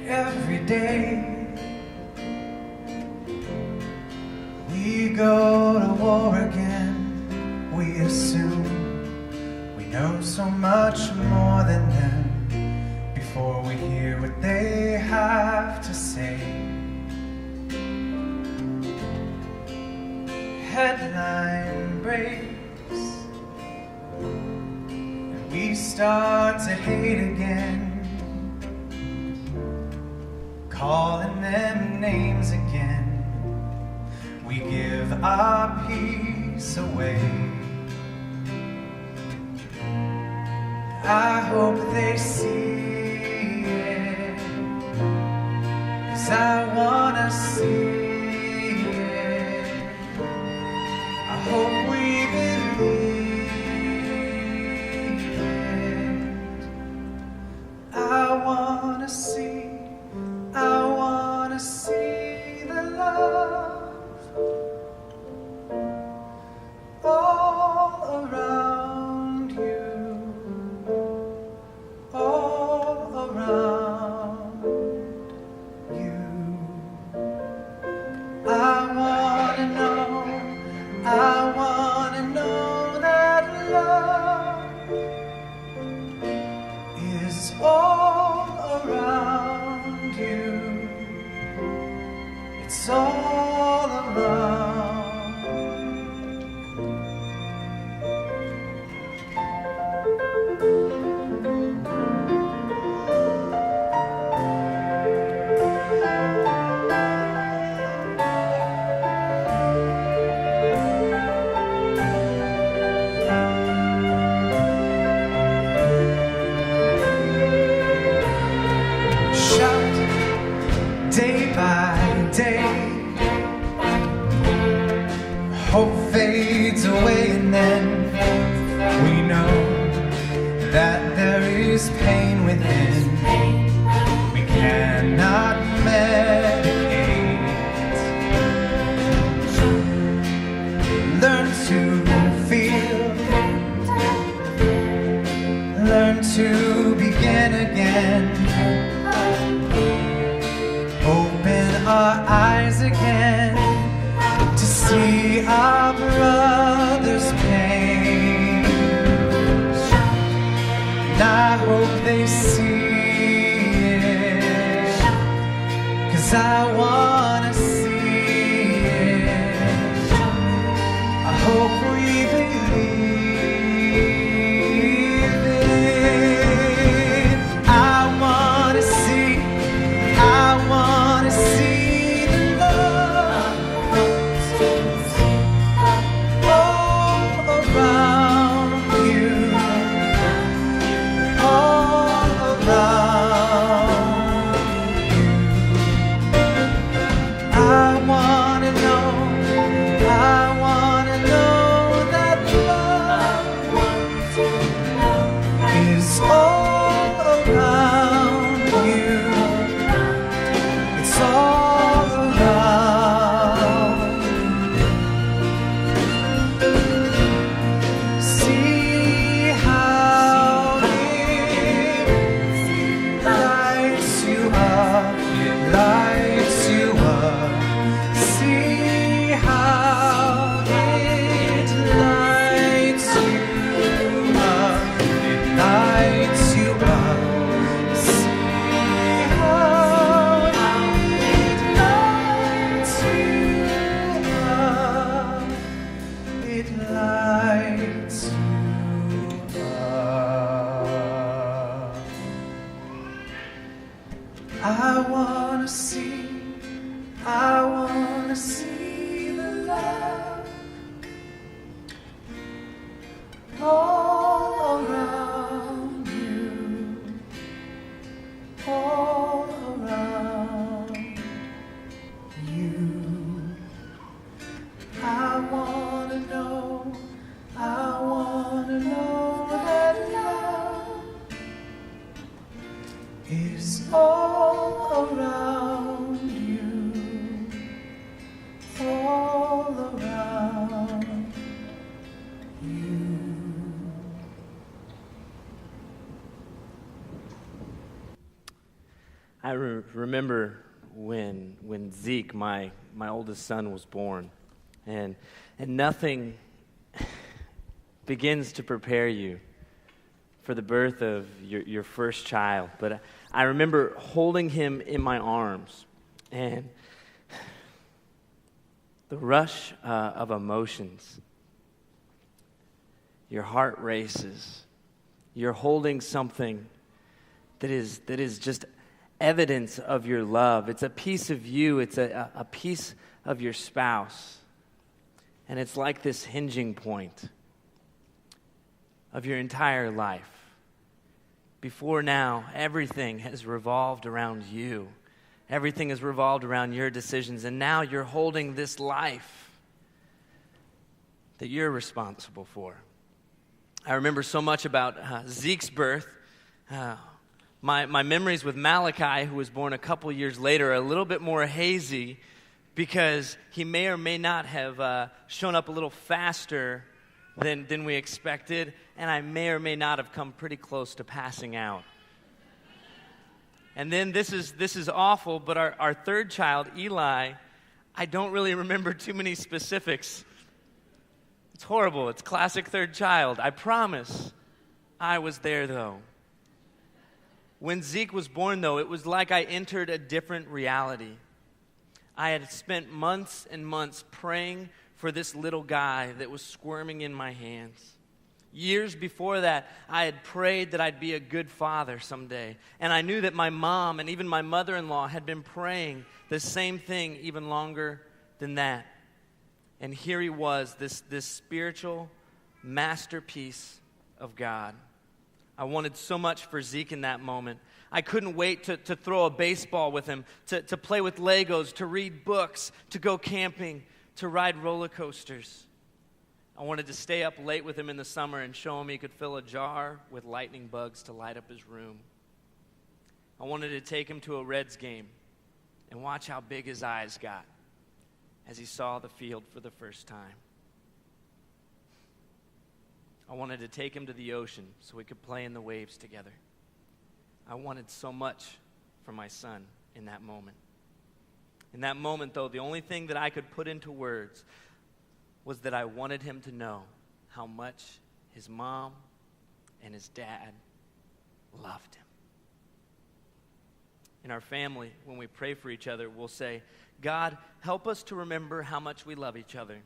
Every day we go to war again. We assume we know so much more than them before we hear what they have to say. Headline breaks and we start to hate again, calling them names again. We give our peace away. I hope they see it, 'cause I wanna see it. I hope we believe it. I wanna see the love all around you, all around you. I wanna know that love is all around you. It's all around. Shout day by day, hope fades away, and then we know that there is pain within. We cannot medicate. Learn to feel, learn to begin again. Open our eyes again to see our brother's pain. And I hope they see it, 'cause I wanna see it. I hope we believe it. I wanna see the love all around you, all around you. I wanna know that love is all around you. It's all around. See how it lights you up, it lights you up. See how it lights you up, it lights you up. See how it lights you up, it lights you up. I wanna see I want to see the love all around you, all around you. I want to know that love is all around you, all around you. I remember when Zeke, my oldest son, was born, and nothing begins to prepare you for the birth of your first child. But I remember holding him in my arms, and the rush of emotions. Your heart races. You're holding something that is just evidence of your love. It's a piece of you. It's a piece of your spouse. And it's like this hinging point of your entire life. Before now, everything has revolved around you. Everything has revolved around your decisions. And now you're holding this life that you're responsible for. I remember so much about Zeke's birth. My memories with Malachi, who was born a couple years later, are a little bit more hazy because he may or may not have shown up a little faster than we expected, and I may or may not have come pretty close to passing out. And then this is awful, but our third child, Eli, I don't really remember too many specifics. It's horrible. It's classic third child. I promise I was there, though. When Zeke was born, though, it was like I entered a different reality. I had spent months and months praying for this little guy that was squirming in my hands. Years before that, I had prayed that I'd be a good father someday. And I knew that my mom and even my mother-in-law had been praying the same thing even longer than that. And here he was, this spiritual masterpiece of God. I wanted so much for Zeke in that moment. I couldn't wait to throw a baseball with him, to play with Legos, to read books, to go camping, to ride roller coasters. I wanted to stay up late with him in the summer and show him he could fill a jar with lightning bugs to light up his room. I wanted to take him to a Reds game and watch how big his eyes got as he saw the field for the first time. I wanted to take him to the ocean so we could play in the waves together. I wanted so much for my son in that moment. In that moment, though, the only thing that I could put into words was that I wanted him to know how much his mom and his dad loved him. In our family, when we pray for each other, we'll say, God, help us to remember how much we love each other,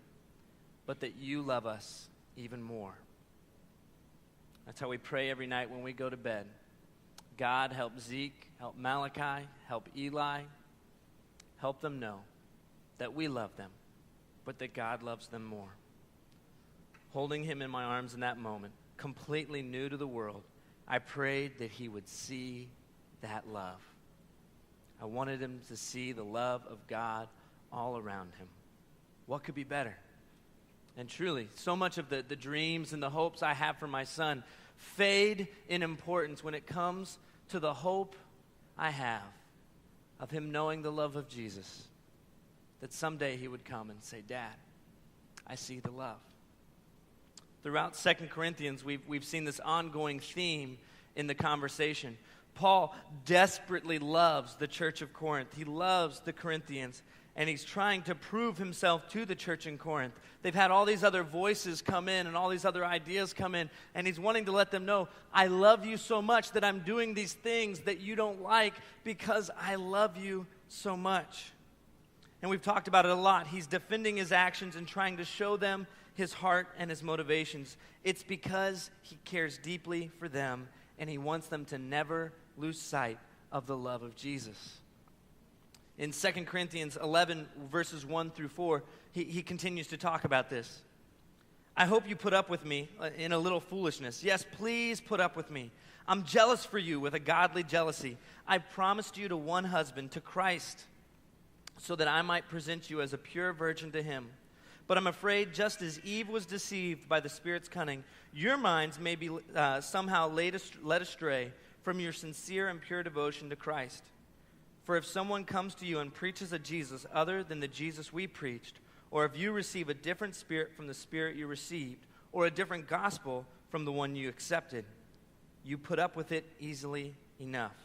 but that you love us even more. That's how we pray every night when we go to bed. God, help Zeke, help Malachi, help Eli. Help them know that we love them, but that God loves them more. Holding him in my arms in that moment, completely new to the world, I prayed that he would see that love. I wanted him to see the love of God all around him. What could be better? And truly, so much of the dreams and the hopes I have for my son fade in importance when it comes to the hope I have of him knowing the love of Jesus. That someday he would come and say, Dad, I see the love. Throughout 2 Corinthians, we've seen this ongoing theme in the conversation. Paul desperately loves the church of Corinth. He loves the Corinthians, and he's trying to prove himself to the church in Corinth. They've had all these other voices come in and all these other ideas come in, and he's wanting to let them know, I love you so much that I'm doing these things that you don't like because I love you so much. And we've talked about it a lot. He's defending his actions and trying to show them his heart and his motivations. It's because he cares deeply for them, and he wants them to never lose sight of the love of Jesus. In 2 Corinthians 11, verses 1 through 4, he continues to talk about this. I hope you put up with me in a little foolishness. Yes, please put up with me. I'm jealous for you with a godly jealousy. I promised you to one husband, to Christ, so that I might present you as a pure virgin to him. But I'm afraid just as Eve was deceived by the Spirit's cunning, your minds may be somehow led astray from your sincere and pure devotion to Christ. For if someone comes to you and preaches a Jesus other than the Jesus we preached, or if you receive a different spirit from the Spirit you received, or a different gospel from the one you accepted, you put up with it easily enough.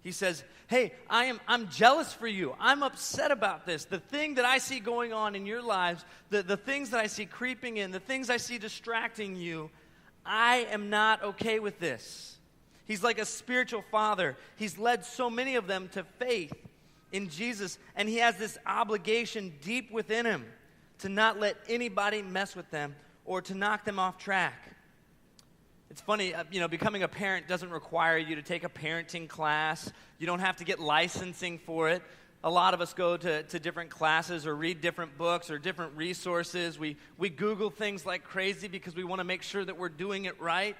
He says, hey, I'm jealous for you. I'm upset about this. The thing that I see going on in your lives, the things that I see creeping in, the things I see distracting you, I am not okay with this. He's like a spiritual father. He's led so many of them to faith in Jesus, and he has this obligation deep within him to not let anybody mess with them or to knock them off track. It's funny, becoming a parent doesn't require you to take a parenting class. You don't have to get licensing for it. A lot of us go to different classes or read different books or different resources. We Google things like crazy because we want to make sure that we're doing it right.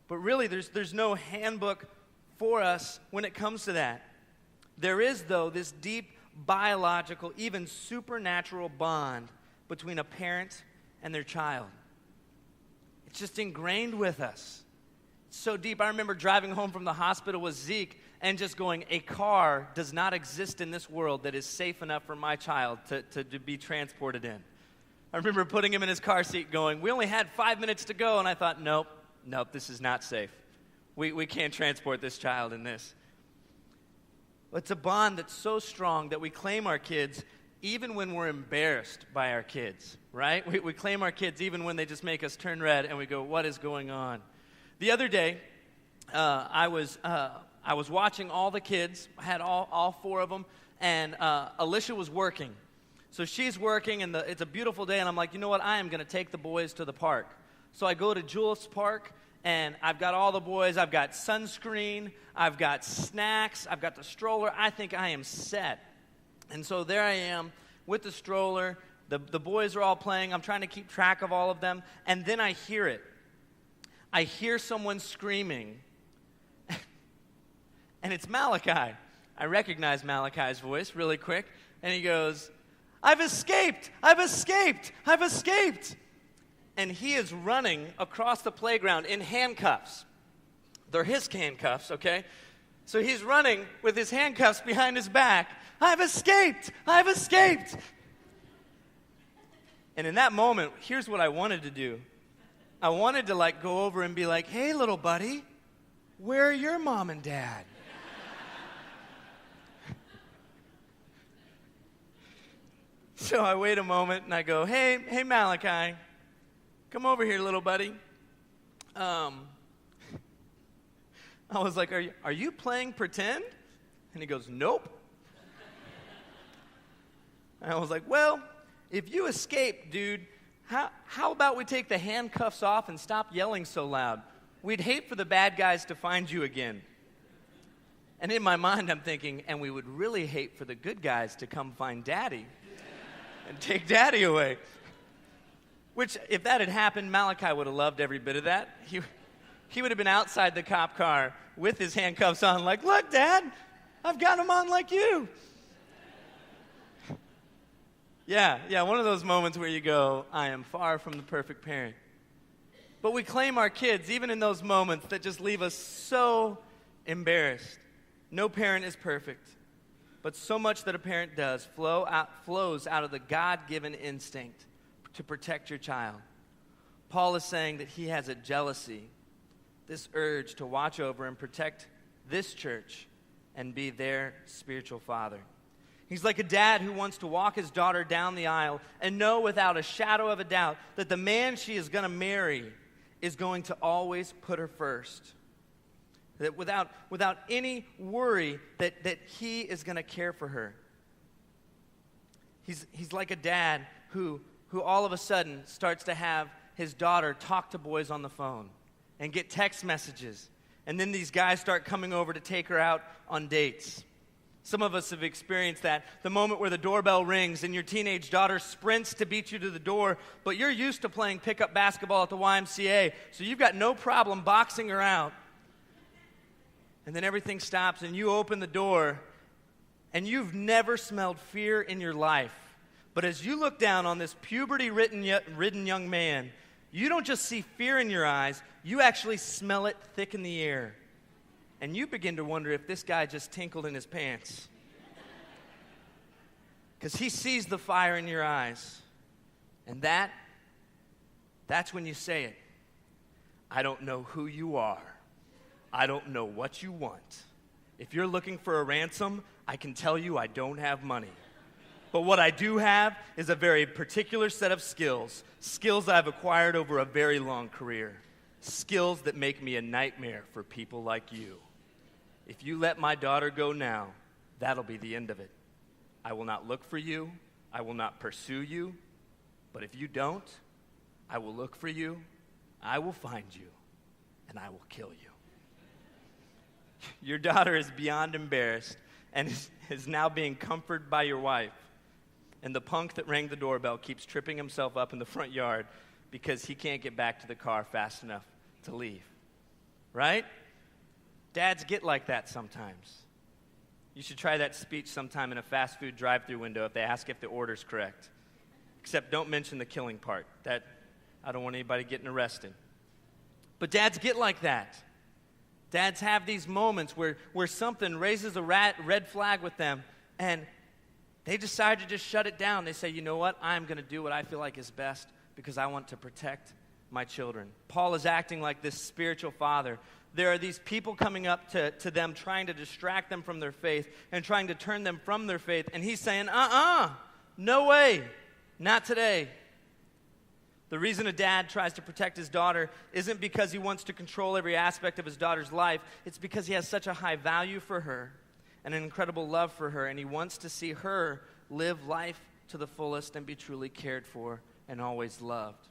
But really, there's no handbook for us when it comes to that. There is, though, this deep biological, even supernatural bond between a parent and their child. It's just ingrained with us. It's so deep. I remember driving home from the hospital with Zeke and just going, a car does not exist in this world that is safe enough for my child to be transported in. I remember putting him in his car seat going, we only had 5 minutes to go, and I thought, nope, this is not safe. We can't transport this child in this. It's a bond that's so strong that we claim our kids even when we're embarrassed by our kids, right? We claim our kids even when they just make us turn red and we go, what is going on? The other day, I was watching all the kids. I had all 4 of them, and Alicia was working. So she's working, and it's a beautiful day, and I'm like, you know what? I am going to take the boys to the park. So I go to Julius Park, and I've got all the boys. I've got sunscreen. I've got snacks. I've got the stroller. I think I am set. And so there I am with the stroller. The boys are all playing. I'm trying to keep track of all of them. And then I hear it. I hear someone screaming. And it's Malachi. I recognize Malachi's voice really quick. And he goes, I've escaped! I've escaped! I've escaped! And he is running across the playground in handcuffs. They're his handcuffs, okay? So he's running with his handcuffs behind his back. I've escaped! I've escaped! And in that moment, here's what I wanted to do. I wanted to go over and be like, hey, little buddy, where are your mom and dad? So I wait a moment and I go, hey, Malachi, come over here, little buddy. I was like, are you playing pretend? And he goes, nope. And I was like, well, if you escape, dude, how about we take the handcuffs off and stop yelling so loud? We'd hate for the bad guys to find you again. And in my mind, I'm thinking, and we would really hate for the good guys to come find Daddy and take Daddy away. Which, if that had happened, Malachi would have loved every bit of that. He would have been outside the cop car with his handcuffs on, like, look, Dad, I've got them on like you. Yeah, one of those moments where you go, I am far from the perfect parent. But we claim our kids, even in those moments that just leave us so embarrassed. No parent is perfect, but so much that a parent does flows out of the God-given instinct to protect your child. Paul is saying that he has a jealousy, this urge to watch over and protect this church and be their spiritual father. He's like a dad who wants to walk his daughter down the aisle and know without a shadow of a doubt that the man she is going to marry is going to always put her first. That without any worry that he is going to care for her. He's like a dad who all of a sudden starts to have his daughter talk to boys on the phone and get text messages. And then these guys start coming over to take her out on dates. Some of us have experienced that, the moment where the doorbell rings and your teenage daughter sprints to beat you to the door, but you're used to playing pickup basketball at the YMCA, so you've got no problem boxing her out. And then everything stops and you open the door and you've never smelled fear in your life. But as you look down on this puberty-ridden young man, you don't just see fear in your eyes, you actually smell it thick in the air. And you begin to wonder if this guy just tinkled in his pants. Because he sees the fire in your eyes. And that's when you say it. I don't know who you are. I don't know what you want. If you're looking for a ransom, I can tell you I don't have money. But what I do have is a very particular set of skills I've acquired over a very long career. Skills that make me a nightmare for people like you. If you let my daughter go now, that'll be the end of it. I will not look for you. I will not pursue you. But if you don't, I will look for you. I will find you. And I will kill you. Your daughter is beyond embarrassed and is now being comforted by your wife. And the punk that rang the doorbell keeps tripping himself up in the front yard because he can't get back to the car fast enough to leave. Right? Dads get like that sometimes. You should try that speech sometime in a fast food drive-thru window if they ask if the order's correct. Except don't mention the killing part. That I don't want anybody getting arrested. But dads get like that. Dads have these moments where something raises a red flag with them, and they decide to just shut it down. They say, you know what? I'm going to do what I feel like is best because I want to protect my children. Paul is acting like this spiritual father. There are these people coming up to them trying to distract them from their faith and trying to turn them from their faith. And he's saying, no way, not today. The reason a dad tries to protect his daughter isn't because he wants to control every aspect of his daughter's life. It's because he has such a high value for her and an incredible love for her, and he wants to see her live life to the fullest and be truly cared for and always loved.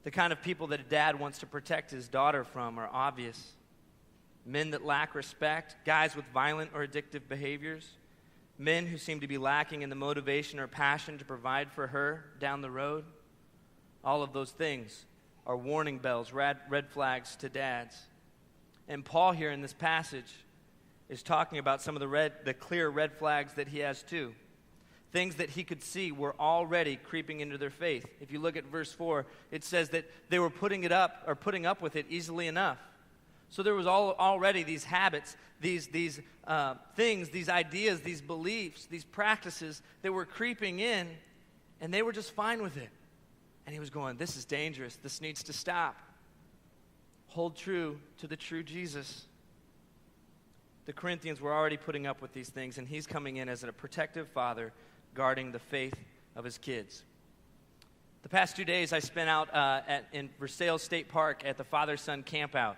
The kind of people that a dad wants to protect his daughter from are obvious. Men that lack respect, guys with violent or addictive behaviors, men who seem to be lacking in the motivation or passion to provide for her down the road. All of those things are warning bells, red flags to dads. And Paul here in this passage is talking about some of the clear red flags that he has too. Things that he could see were already creeping into their faith. If you look at verse 4, it says that they were putting up with it easily enough. So there was already these habits, these things, these ideas, these beliefs, these practices that were creeping in, and they were just fine with it. And he was going, this is dangerous. This needs to stop. Hold true to the true Jesus. The Corinthians were already putting up with these things, and he's coming in as a protective father guarding the faith of his kids. The past 2 days I spent out in Versailles State Park at the father-son campout.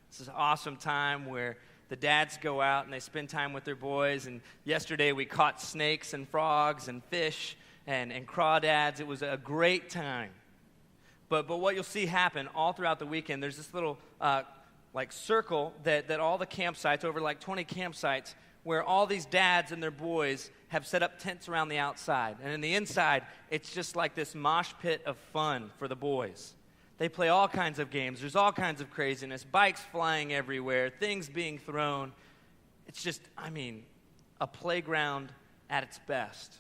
This is an awesome time where the dads go out and they spend time with their boys. And yesterday we caught snakes and frogs and fish and crawdads. It was a great time. But what you'll see happen all throughout the weekend, there's this little circle that all the campsites, over 20 campsites, where all these dads and their boys have set up tents around the outside. And in the inside, it's just like this mosh pit of fun for the boys. They play all kinds of games. There's all kinds of craziness, bikes flying everywhere, things being thrown. It's just, a playground at its best.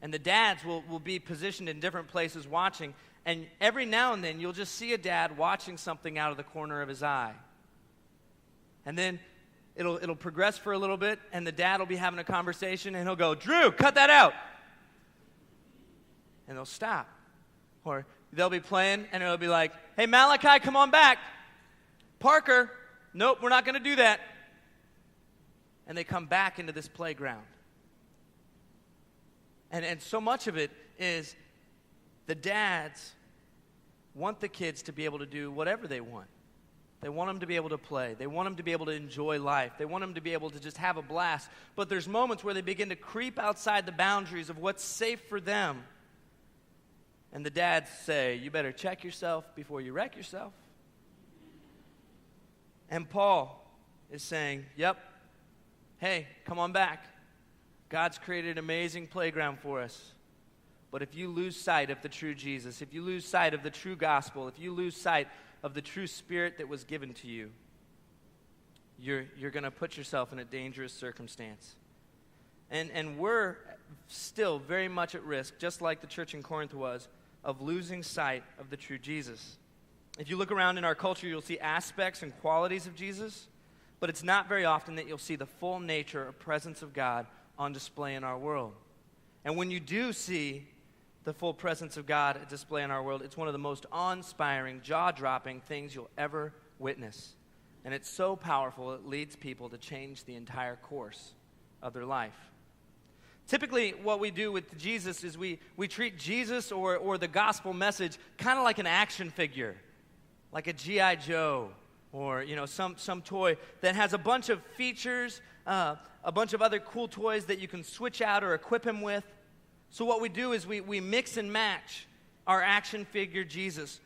And the dads will be positioned in different places watching, and every now and then you'll just see a dad watching something out of the corner of his eye. And then it'll progress for a little bit, and the dad will be having a conversation, and he'll go, Drew, cut that out. And they'll stop. Or they'll be playing, and it'll be like, hey, Malachi, come on back. Parker, nope, we're not going to do that. And they come back into this playground. And so much of it is the dads want the kids to be able to do whatever they want. They want them to be able to play. They want them to be able to enjoy life. They want them to be able to just have a blast. But there's moments where they begin to creep outside the boundaries of what's safe for them. And the dads say, you better check yourself before you wreck yourself. And Paul is saying, yep. hey, come on back. God's created an amazing playground for us. But if you lose sight of the true Jesus, if you lose sight of the true gospel, if you lose sight of the true spirit that was given to you, you're going to put yourself in a dangerous circumstance. And we're still very much at risk, just like the church in Corinth was, of losing sight of the true Jesus. If you look around in our culture, you'll see aspects and qualities of Jesus, but it's not very often that you'll see the full nature or presence of God on display in our world. And when you do see the full presence of God at display in our world, it's one of the most awe-inspiring, jaw-dropping things you'll ever witness. And it's so powerful, it leads people to change the entire course of their life. Typically, what we do with Jesus is we treat Jesus or the gospel message kind of like an action figure, like a G.I. Joe, or some toy that has a bunch of features, a bunch of other cool toys that you can switch out or equip him with. So what we do is we mix and match our action figure Jesus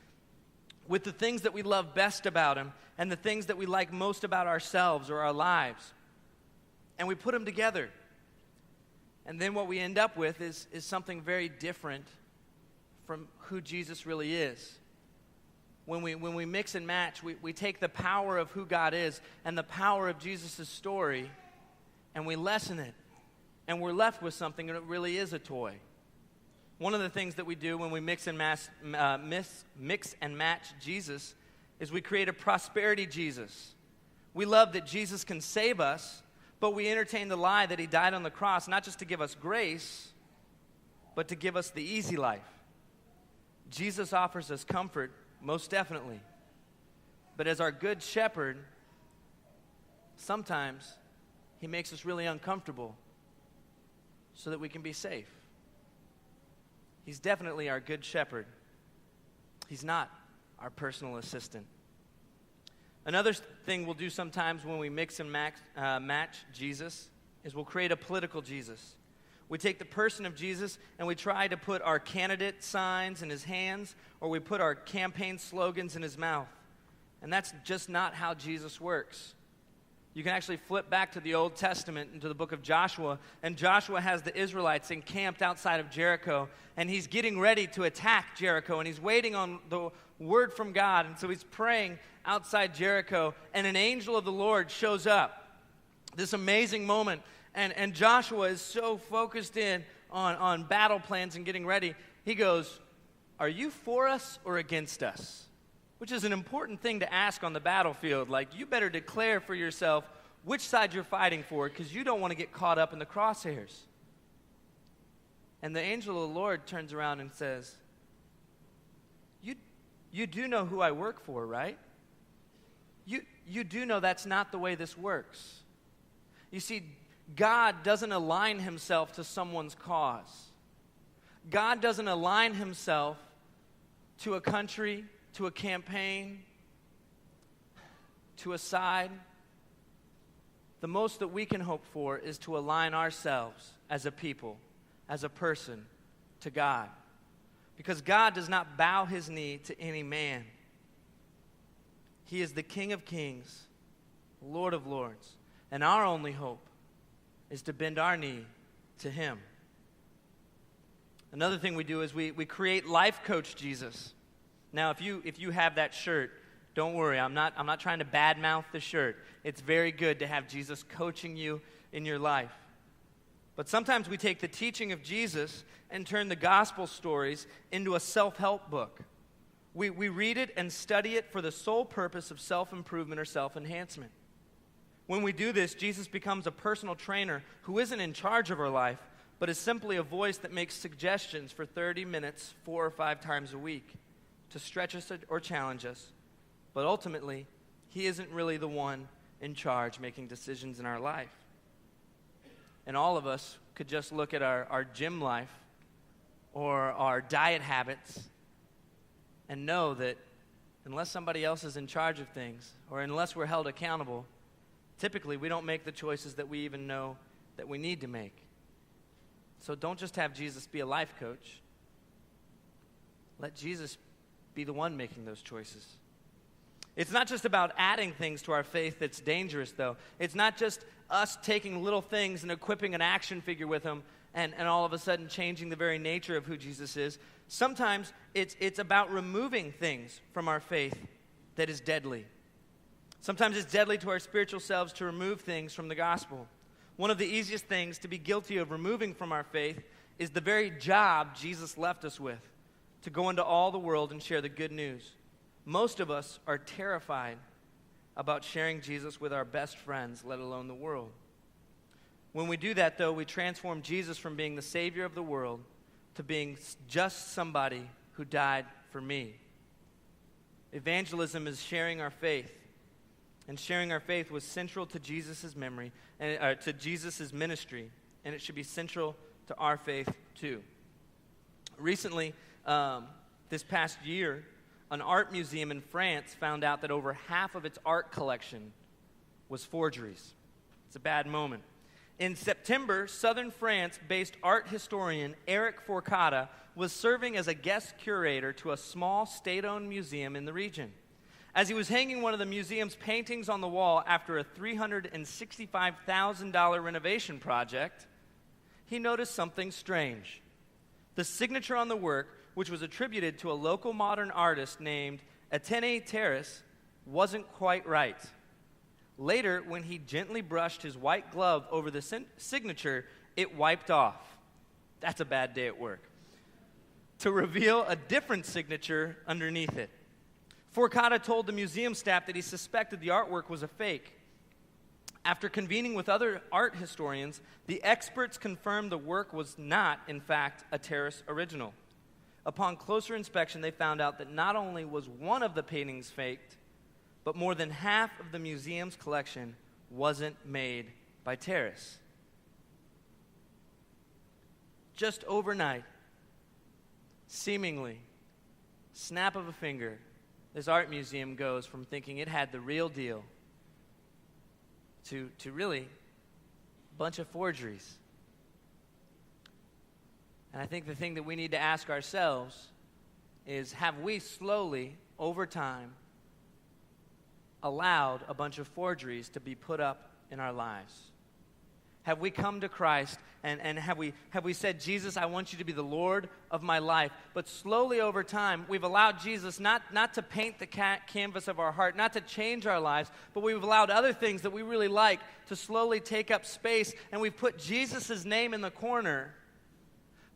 with the things that we love best about him and the things that we like most about ourselves or our lives. And we put them together. And then what we end up with is something very different from who Jesus really is. When we mix and match, we take the power of who God is and the power of Jesus' story, and we lessen it. And we're left with something that really is a toy. One of the things that we do when we mix and match Jesus is we create a prosperity Jesus. We love that Jesus can save us, but we entertain the lie that he died on the cross not just to give us grace, but to give us the easy life. Jesus offers us comfort, most definitely. But as our good shepherd, sometimes he makes us really uncomfortable so that we can be safe. He's definitely our good shepherd. He's not our personal assistant. Another thing we'll do sometimes when we mix and match Jesus is we'll create a political Jesus. We take the person of Jesus and we try to put our candidate signs in his hands, or we put our campaign slogans in his mouth. And that's just not how Jesus works. You can actually flip back to the Old Testament into the book of Joshua, and Joshua has the Israelites encamped outside of Jericho, and he's getting ready to attack Jericho, and he's waiting on the word from God, and so he's praying outside Jericho, and an angel of the Lord shows up. This amazing moment, and Joshua is so focused in on battle plans and getting ready. He goes, "Are you for us or against us?" Which is an important thing to ask on the battlefield. Like, you better declare for yourself which side you're fighting for, because you don't want to get caught up in the crosshairs. And the angel of the Lord turns around and says, You do know who I work for, right? You do know that's not the way this works. You see, God doesn't align himself to someone's cause. God doesn't align himself to a country, to a campaign, to a side. The most that we can hope for is to align ourselves as a people, as a person, to God. Because God does not bow his knee to any man. He is the King of kings, Lord of lords. And our only hope is to bend our knee to him. Another thing we do is we create Life Coach Jesus. Now, if you have that shirt, don't worry. I'm not trying to badmouth the shirt. It's very good to have Jesus coaching you in your life. But sometimes we take the teaching of Jesus and turn the gospel stories into a self-help book. We read it and study it for the sole purpose of self-improvement or self-enhancement. When we do this, Jesus becomes a personal trainer who isn't in charge of our life, but is simply a voice that makes suggestions for 30 minutes, 4 or 5 times a week, to stretch us or challenge us. But ultimately, he isn't really the one in charge making decisions in our life. And all of us could just look at our gym life or our diet habits and know that unless somebody else is in charge of things, or unless we're held accountable, typically we don't make the choices that we even know that we need to make. So don't just have Jesus be a life coach. Let Jesus be the one making those choices. It's not just about adding things to our faith that's dangerous, though. It's not just us taking little things and equipping an action figure with them and all of a sudden changing the very nature of who Jesus is. Sometimes it's about removing things from our faith that is deadly. Sometimes it's deadly to our spiritual selves to remove things from the gospel. One of the easiest things to be guilty of removing from our faith is the very job Jesus left us with, to go into all the world and share the good news. Most of us are terrified about sharing Jesus with our best friends, let alone the world. When we do that, though, we transform Jesus from being the Savior of the world to being just somebody who died for me. Evangelism is sharing our faith, and sharing our faith was central to Jesus' memory, and to Jesus' ministry, and it should be central to our faith too. Recently, this past year, an art museum in France found out that over half of its art collection was forgeries. It's a bad moment. In September, southern France-based art historian Eric Fourcade was serving as a guest curator to a small state-owned museum in the region. As he was hanging one of the museum's paintings on the wall after a $365,000 renovation project, he noticed something strange. The signature on the work, which was attributed to a local modern artist named Etienne Terrasse, wasn't quite right. Later, when he gently brushed his white glove over the signature, it wiped off. That's a bad day at work. To reveal a different signature underneath it. Fourcade told the museum staff that he suspected the artwork was a fake. After convening with other art historians, the experts confirmed the work was not, in fact, a Terrasse original. Upon closer inspection, they found out that not only was one of the paintings faked, but more than half of the museum's collection wasn't made by Terrasse. Just overnight, seemingly, snap of a finger, this art museum goes from thinking it had the real deal to really a bunch of forgeries. And I think the thing that we need to ask ourselves is, have we slowly, over time, allowed a bunch of forgeries to be put up in our lives? Have we come to Christ and have we said, Jesus, I want you to be the Lord of my life? But slowly over time, we've allowed Jesus not to paint the canvas of our heart, not to change our lives, but we've allowed other things that we really like to slowly take up space, and we've put Jesus' name in the corner.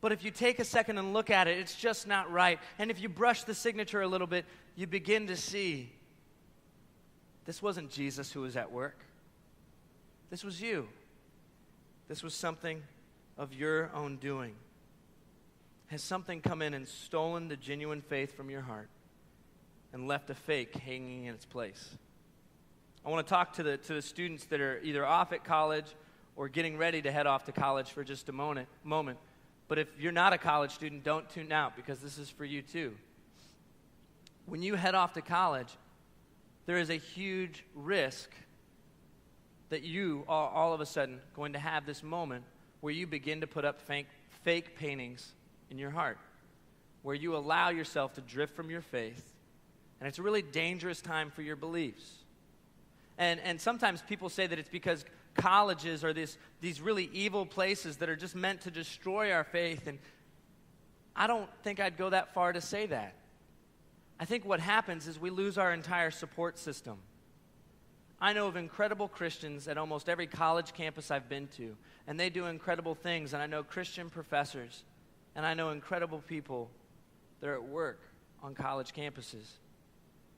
But if you take a second and look at it, it's just not right. And if you brush the signature a little bit, you begin to see this wasn't Jesus who was at work. This was you. This was something of your own doing. Has something come in and stolen the genuine faith from your heart and left a fake hanging in its place? I want to talk to the students that are either off at college or getting ready to head off to college for just a moment. But if you're not a college student, don't tune out, because this is for you too. When you head off to college, there is a huge risk that you are all of a sudden going to have this moment where you begin to put up fake paintings in your heart, where you allow yourself to drift from your faith, and it's a really dangerous time for your beliefs. And sometimes people say that it's because colleges are these really evil places that are just meant to destroy our faith, and I don't think I'd go that far to say that. I think what happens is we lose our entire support system. I know of incredible Christians at almost every college campus I've been to, and they do incredible things, and I know Christian professors, and I know incredible people that are at work on college campuses.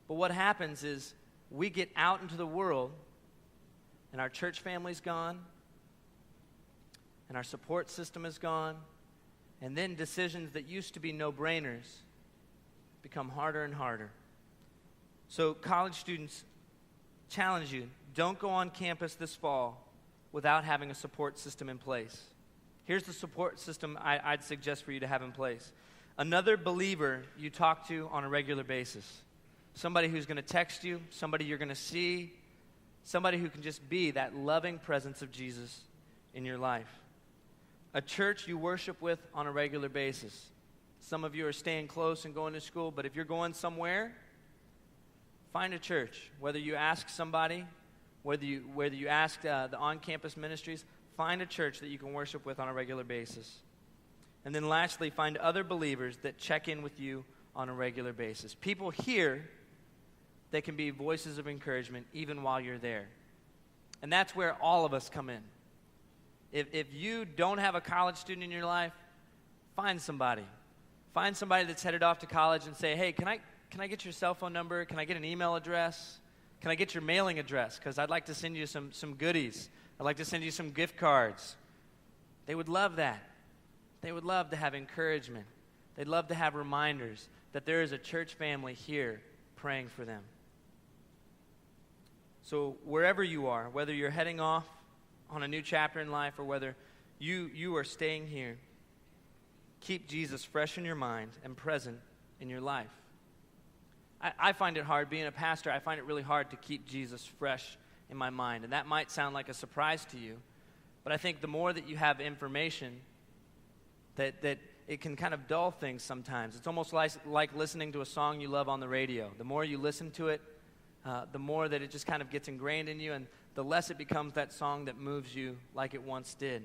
But what happens is we get out into the world, and our church family's gone, and our support system is gone, and then decisions that used to be no-brainers become harder and harder. So college students, challenge you, don't go on campus this fall without having a support system in place. Here's the support system I'd suggest for you to have in place. Another believer you talk to on a regular basis. Somebody who's going to text you, somebody you're going to see, somebody who can just be that loving presence of Jesus in your life. A church you worship with on a regular basis. Some of you are staying close and going to school, but if you're going somewhere, find a church. Whether you ask somebody Whether you ask the on-campus ministries, find a church that you can worship with on a regular basis. And then lastly, find other believers that check in with you on a regular basis. People here that can be voices of encouragement even while you're there. And that's where all of us come in. If you don't have a college student in your life, find somebody. Find somebody that's headed off to college and say, hey, can I get your cell phone number? Can I get an email address? Can I get your mailing address? Because I'd like to send you some goodies. I'd like to send you some gift cards. They would love that. They would love to have encouragement. They'd love to have reminders that there is a church family here praying for them. So wherever you are, whether you're heading off on a new chapter in life or whether you are staying here, keep Jesus fresh in your mind and present in your life. I find it hard, being a pastor, I find it really hard to keep Jesus fresh in my mind. And that might sound like a surprise to you, but I think the more that you have information, that it can kind of dull things sometimes. It's almost like listening to a song you love on the radio. The more you listen to it, the more that it just kind of gets ingrained in you, and the less it becomes that song that moves you like it once did.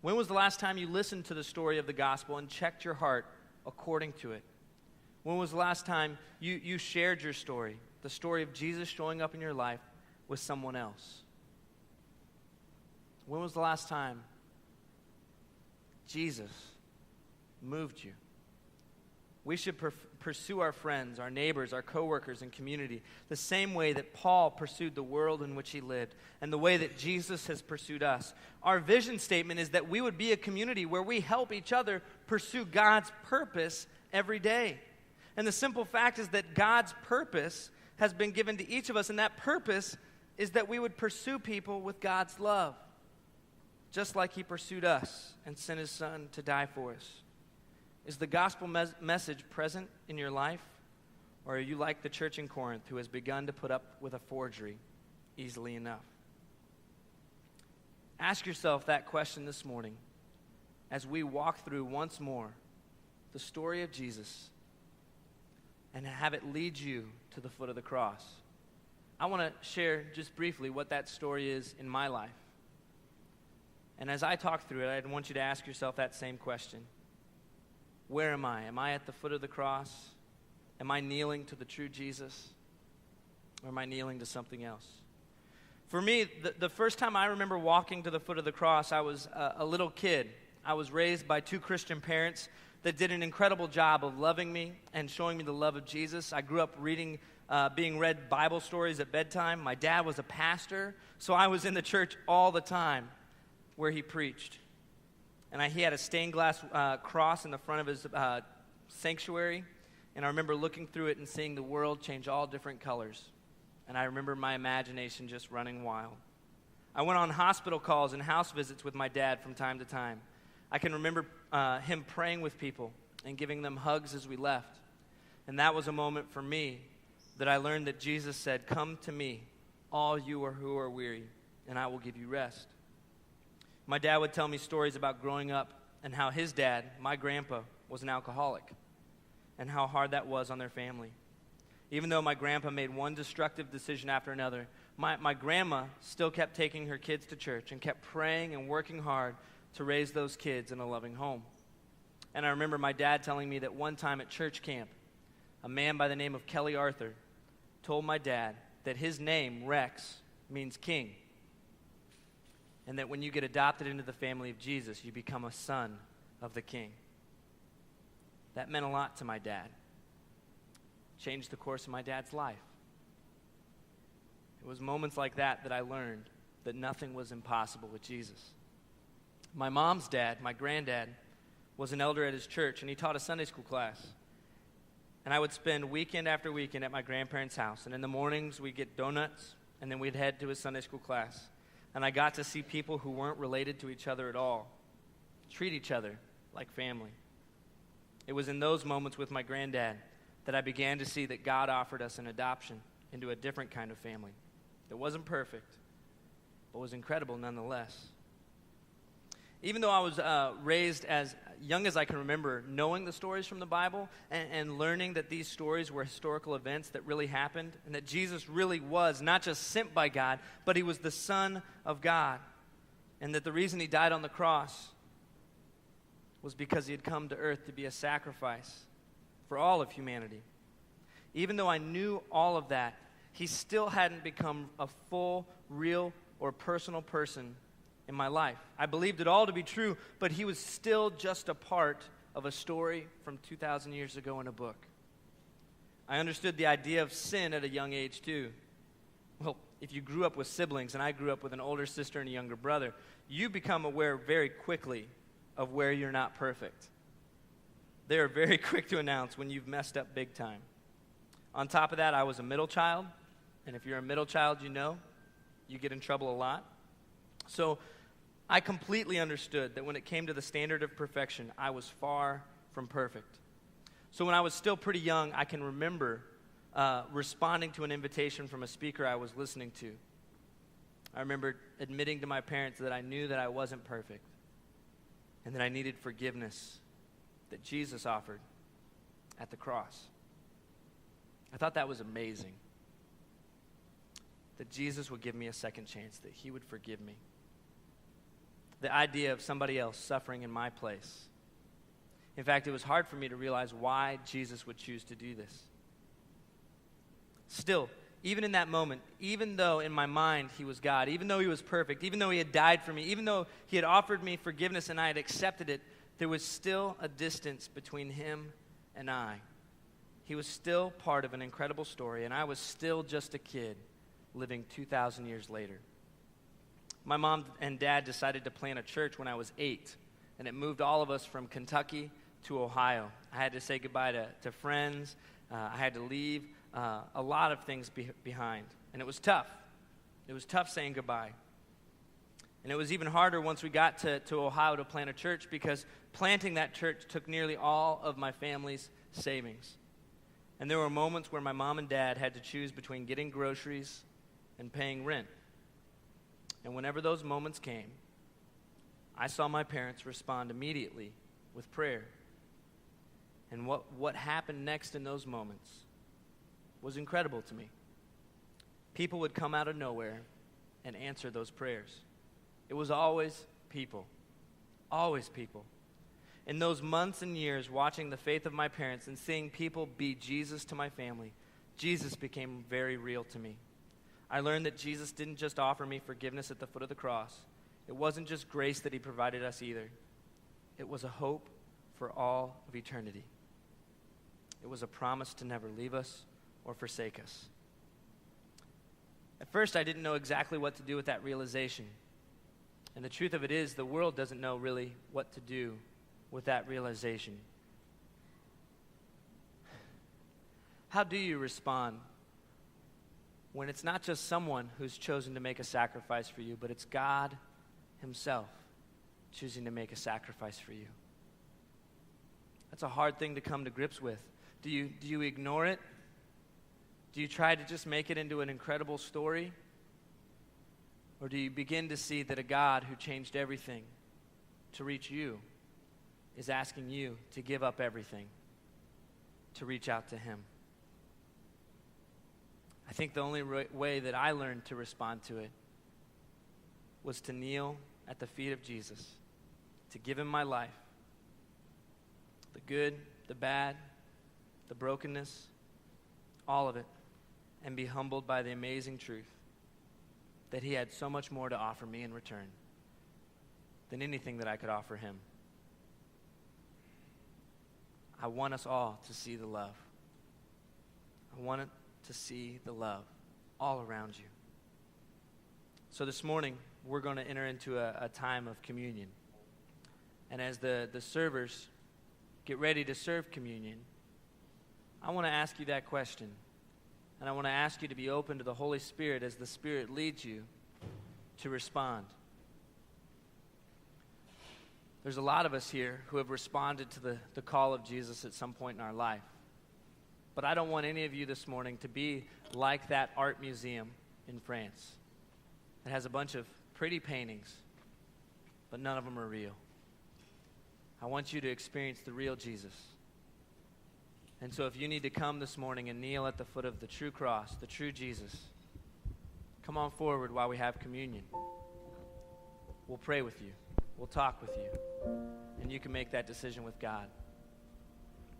When was the last time you listened to the story of the gospel and checked your heart according to it? When was the last time you shared your story, the story of Jesus showing up in your life, with someone else? When was the last time Jesus moved you? We should pursue our friends, our neighbors, our coworkers, and community the same way that Paul pursued the world in which he lived and the way that Jesus has pursued us. Our vision statement is that we would be a community where we help each other pursue God's purpose every day. And the simple fact is that God's purpose has been given to each of us, and that purpose is that we would pursue people with God's love, just like he pursued us and sent his son to die for us. Is the gospel message present in your life? Or are you like the church in Corinth who has begun to put up with a forgery easily enough? Ask yourself that question this morning as we walk through once more the story of Jesus and have it lead you to the foot of the cross. I want to share just briefly what that story is in my life. And as I talk through it, I want you to ask yourself that same question. Where am I? Am I at the foot of the cross? Am I kneeling to the true Jesus? Or am I kneeling to something else? For me, the first time I remember walking to the foot of the cross, I was a little kid. I was raised by two Christian parents that did an incredible job of loving me and showing me the love of Jesus. I grew up being read Bible stories at bedtime. My dad was a pastor, so I was in the church all the time where he preached. And he had a stained glass cross in the front of his sanctuary. And I remember looking through it and seeing the world change all different colors. And I remember my imagination just running wild. I went on hospital calls and house visits with my dad from time to time. I can remember him praying with people and giving them hugs as we left. And that was a moment for me that I learned that Jesus said, "Come to me, all you who are weary, and I will give you rest." My dad would tell me stories about growing up and how his dad, my grandpa, was an alcoholic and how hard that was on their family. Even though my grandpa made one destructive decision after another, my grandma still kept taking her kids to church and kept praying and working hard to raise those kids in a loving home. And I remember my dad telling me that one time at church camp, a man by the name of Kelly Arthur told my dad that his name, Rex, means king. And that when you get adopted into the family of Jesus, you become a son of the King. That meant a lot to my dad. Changed the course of my dad's life. It was moments like that I learned that nothing was impossible with Jesus. My mom's dad, my granddad, was an elder at his church, and he taught a Sunday school class. And I would spend weekend after weekend at my grandparents' house. And in the mornings, we'd get donuts, and then we'd head to his Sunday school class. And I got to see people who weren't related to each other at all treat each other like family. It was in those moments with my granddad that I began to see that God offered us an adoption into a different kind of family that wasn't perfect, but was incredible nonetheless. Even though I was raised as young as I can remember, knowing the stories from the Bible and learning that these stories were historical events that really happened and that Jesus really was not just sent by God, but he was the Son of God. And that the reason he died on the cross was because he had come to earth to be a sacrifice for all of humanity. Even though I knew all of that, he still hadn't become a full, real, or personal person in my life. I believed it all to be true, but he was still just a part of a story from 2,000 years ago in a book. I understood the idea of sin at a young age too. Well, if you grew up with siblings, and I grew up with an older sister and a younger brother, you become aware very quickly of where you're not perfect. They are very quick to announce when you've messed up big time. On top of that, I was a middle child, and if you're a middle child, you know, you get in trouble a lot. So I completely understood that when it came to the standard of perfection, I was far from perfect. So when I was still pretty young, I can remember responding to an invitation from a speaker I was listening to. I remember admitting to my parents that I knew that I wasn't perfect and that I needed forgiveness that Jesus offered at the cross. I thought that was amazing. That Jesus would give me a second chance, that he would forgive me. The idea of somebody else suffering in my place. In fact, it was hard for me to realize why Jesus would choose to do this. Still, even in that moment, even though in my mind he was God, even though he was perfect, even though he had died for me, even though he had offered me forgiveness and I had accepted it, there was still a distance between him and I. He was still part of an incredible story, and I was still just a kid living 2,000 years later. My mom and dad decided to plant a church when I was 8, and it moved all of us from Kentucky to Ohio. I had to say goodbye to friends. I had to leave a lot of things behind, and it was tough. It was tough saying goodbye. And it was even harder once we got to Ohio to plant a church, because planting that church took nearly all of my family's savings. And there were moments where my mom and dad had to choose between getting groceries and paying rent. And whenever those moments came, I saw my parents respond immediately with prayer. And what happened next in those moments was incredible to me. People would come out of nowhere and answer those prayers. It was always people. Always people. In those months and years watching the faith of my parents and seeing people be Jesus to my family, Jesus became very real to me. I learned that Jesus didn't just offer me forgiveness at the foot of the cross. It wasn't just grace that he provided us either. It was a hope for all of eternity. It was a promise to never leave us or forsake us. At first, I didn't know exactly what to do with that realization. And the truth of it is, the world doesn't know really what to do with that realization. How do you respond when it's not just someone who's chosen to make a sacrifice for you, but it's God himself choosing to make a sacrifice for you? That's a hard thing to come to grips with. Do you ignore it? Do you try to just make it into an incredible story? Or do you begin to see that a God who changed everything to reach you is asking you to give up everything to reach out to him? I think the only way that I learned to respond to it was to kneel at the feet of Jesus, to give him my life, the good, the bad, the brokenness, all of it, and be humbled by the amazing truth that he had so much more to offer me in return than anything that I could offer him. I want us all to see the love. I want it to see the love all around you. So this morning, we're going to enter into a time of communion. And as the servers get ready to serve communion, I want to ask you that question. And I want to ask you to be open to the Holy Spirit as the Spirit leads you to respond. There's a lot of us here who have responded to the call of Jesus at some point in our life. But I don't want any of you this morning to be like that art museum in France. It has a bunch of pretty paintings but none of them are real. I want you to experience the real Jesus. And so if you need to come this morning and kneel at the foot of the true cross, the true Jesus, come on forward while we have communion. We'll pray with you. We'll talk with you. And you can make that decision with God.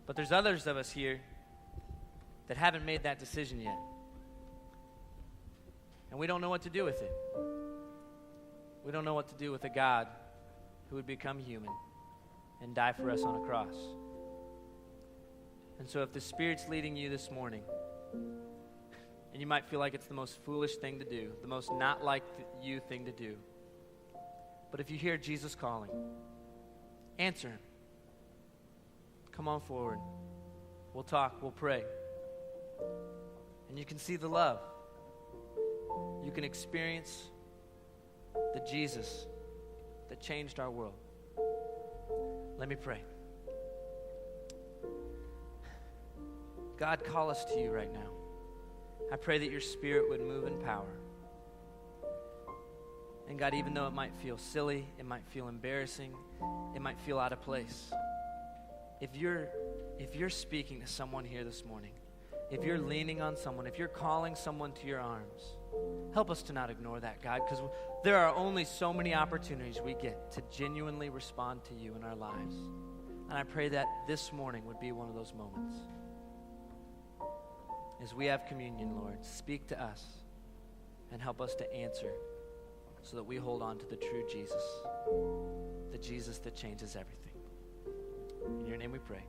But there's others of us here that haven't made that decision yet. And we don't know what to do with it. We don't know what to do with a God who would become human and die for us on a cross. And so if the Spirit's leading you this morning, and you might feel like it's the most foolish thing to do, the most not like you thing to do, but if you hear Jesus calling, answer him. Come on forward. We'll talk, we'll pray. And you can see the love. You can experience the Jesus that changed our world. Let me pray. God, call us to you right now. I pray that your Spirit would move in power. And God, even though it might feel silly, it might feel embarrassing, it might feel out of place, if you're speaking to someone here this morning, if you're leaning on someone, if you're calling someone to your arms, help us to not ignore that, God, because there are only so many opportunities we get to genuinely respond to you in our lives. And I pray that this morning would be one of those moments. As we have communion, Lord, speak to us and help us to answer so that we hold on to the true Jesus, the Jesus that changes everything. In your name we pray.